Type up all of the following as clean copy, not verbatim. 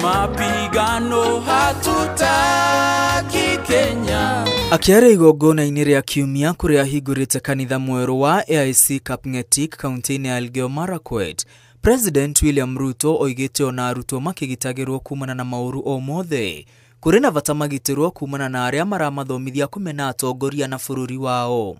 mapigano hatutaki Kenya. Akiara igongona-inĩ rĩa kiumia kũrĩa ahingũrĩte kanitha mwerũ wa AIC Kapngetik kaunti-inĩ ya Elgeyo Marakwet, President William Ruto oigĩte ona arutwo makĩgitagĩrwo kumana na maũru o mothe. Kũrĩ na bata magitĩrwo kumana na arĩa maramathomithia kũmena atongoria na bũrũri wao.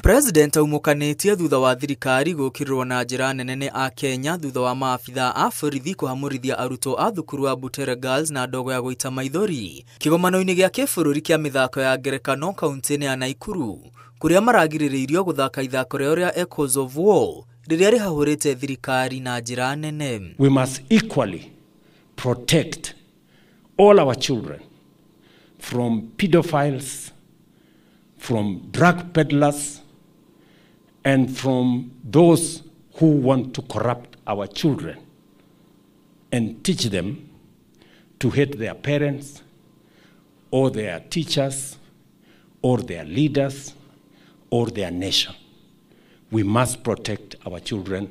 President aumũkanĩtie thutha wa thirikari gũkĩrĩrwo na njĩra nene nĩ a Kenya thutha wa maabitha a borithi kũhamũrithia arutwo a thukuru wa Butere Girls na ndogo ya gũita maithori kĩgomano-inĩ gĩa kĩbũrũri kĩa mĩthako ya ngerekano kaunti-inĩ ya Nakuru, kũrĩa maragirĩrĩirio gũthaka ithako rĩao rĩa Echoes of War rĩrĩa rĩhahũrĩte thirikari na njĩra nene. We must equally protect all our children from pedophiles, from drug peddlers, and from those who want to corrupt our children and teach them to hate their parents or their teachers or their leaders or their nation. We must protect our children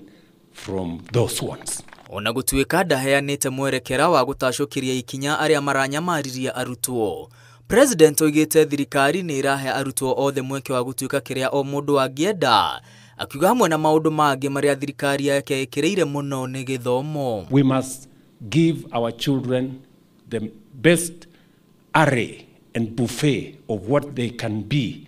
from those ones. Ona gũtuĩka ndaheanĩte mwerekera wa gũtacũkĩria ikinya arĩa maranyamariria arutwo, President oigĩte thirikari nĩ ĩrahe arutwo othe mweke wa gũtuĩka kĩrĩa o mũndũ angĩenda, akiuga hamwe na maũndũ mangĩ marĩa thirikari yake ĩkĩrĩire mũno nĩ gĩthomo. We must give our children the best array and buffet of what they can be.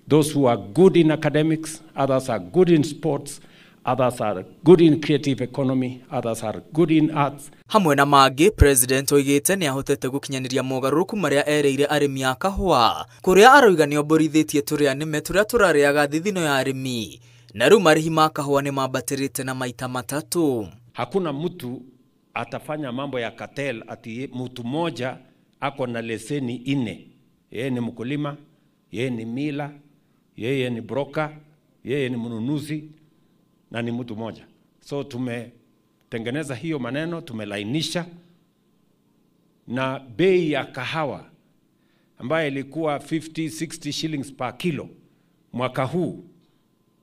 Those who are good in academics, others are good in sports, others are good in creative economy, others are good in arts. Hamwe na mangĩ, President oigĩte nĩ ahotete gũkinyanĩria mogarũrũku marĩa ereire arĩmi a kahũa, kũrĩa aroiga nĩ omborithĩtie tũrĩa nĩme tũrĩa tũrarĩaga thithino ya arĩmi, na rĩu marĩhi ma kahũa nĩ mambatĩrĩte na maita matatũ. Hakuna mtu atafanya mambo ya cartel ati mtu moja ako na leseni 4. Yeye ni mkulima, yeye ni mila, yeye ni broker, yeye ni mnunuzi na ni mtu moja. So tumetengeneza hiyo maneno, tumelainisha, na bei ya kahawa ambayo ilikuwa 50-60 shillings per kilo mwaka huu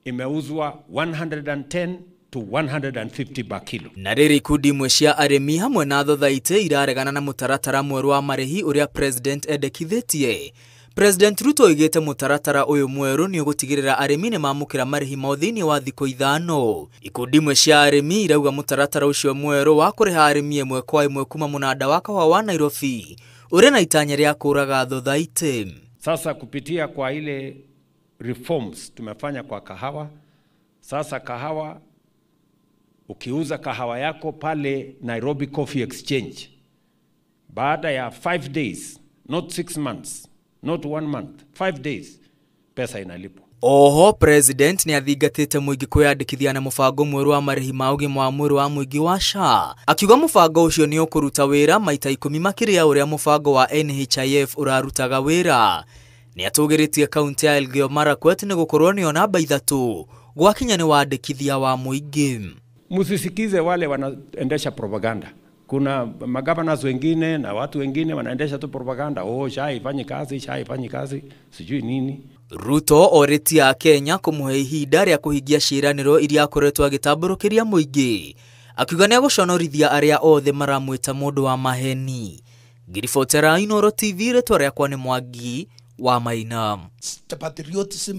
imeuzwa 110 to 150 per kilo. Na rĩrĩ ikundi imwe cia arĩmi hamwe na thothaitĩ iraregana na mũtaratara mwerũ wa marĩhi ũrĩa President endekithĩtie. President Ruto oigĩte mũtaratara ũyũ mwerũ nĩ ũgũtigĩrĩra arĩmi nĩ mamũkĩra marĩhi mao thĩinĩ wa thikũ 5. Ikundi imwe cia arĩmi irauga mũtaratara ũcio mwerũ wa kũrĩha arĩmi ĩmwe kwa ĩmwe kuma mũnanda wa kahũa wa Nairobi ũrĩ na itanya rĩa kũraga thothaitĩ. Sasa kupitia kwa ile reforms tumefanya kwa kahawa, sasa kahawa ukiuza kahawa yako pale Nairobi Coffee Exchange, baada ya 5 days, not 6 months, not 1 month, 5 days, pesa inalipwa. Oho, President nĩ athingatĩte mũingĩ kwĩyandĩkithia na mũbango mwerũ wa marĩhi ma ũgima wa mwĩrĩ wa mũingĩ wa SHA. Akiuga mũbango ũcio nĩ ũkũruta wĩra maita 10 makĩria ũrĩa mũbango wa NHIF ũrarutaga wĩra. Nĩ atũgĩrĩtie kaunti ya Elgeyo Marakwet nĩ gũkorwo nĩyo namba 3 gwakinya nĩ wandĩkithia wa mũingĩ. Musisikize wale wanaendesha propaganda. Kuna magavanas wengine na watu wengine wanaendesha tu propaganda. Oh, SHA haifanyi kazi, sijui nini. Ruto orĩtie a Kenya kũmũhe ihinda rĩa kũhingia ciĩranĩro iria akoretwo agĩtambũrũkĩria mũingĩ, akiuga nĩ agũconorithia arĩa othe maramwĩta mũndũ wa maheni. Ngiribotera Inooro TV, rĩtwa rĩakwa nĩ Mwangi wa Maina. The patriotism